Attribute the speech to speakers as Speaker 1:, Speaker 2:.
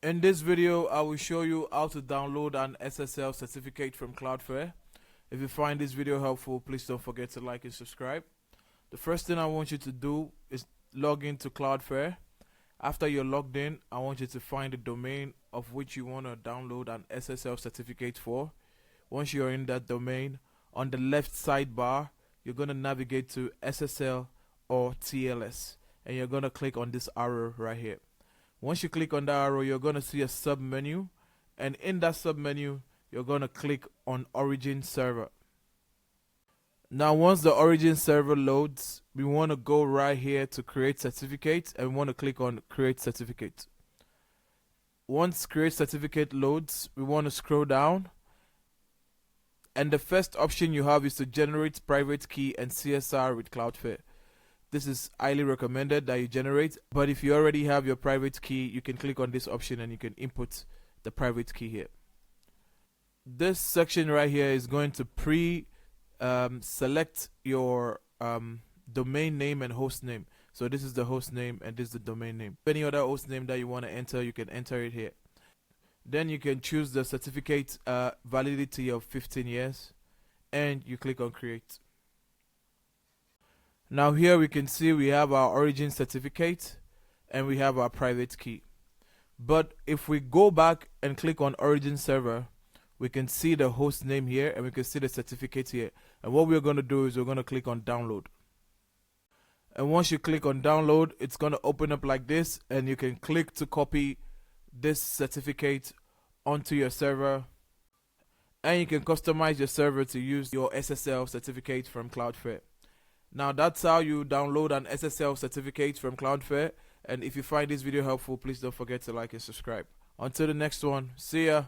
Speaker 1: In this video, I will show you how to download an SSL certificate from Cloudflare. If you find this video helpful, please don't forget to like and subscribe. The first thing I want you to do is log into Cloudflare. After you're logged in, I want you to find the domain of which you want to download an SSL certificate for. Once you're in that domain, on the left sidebar, you're going to navigate to SSL or TLS, and you're going to click on this arrow right here. Once you click on that arrow, you're going to see a sub menu, and in that sub menu, you're going to click on Origin Server. Now, once the Origin Server loads, we want to go right here to Create Certificate, and we want to click on Create Certificate. Once Create Certificate loads, we want to scroll down, and the first option you have is to generate private key and CSR with Cloudflare. This is highly recommended that you generate, but if you already have your private key, you can click on this option and you can input the private key here. This section right here is going to select your domain name and host name. So this is the host name and this is the domain name. Any other host name that you want to enter, you can enter it here. Then you can choose the certificate validity of 15 years and you click on create. Now here we can see we have our origin certificate and we have our private key. But if we go back and click on Origin Server, we can see the host name here and we can see the certificate here. And what we're going to do is we're going to click on download. And once you click on download, it's going to open up like this, and you can click to copy this certificate onto your server. And you can customize your server to use your SSL certificate from Cloudflare. Now that's how you download an SSL certificate from Cloudflare. And if you find this video helpful, please don't forget to like and subscribe. Until the next one, see ya.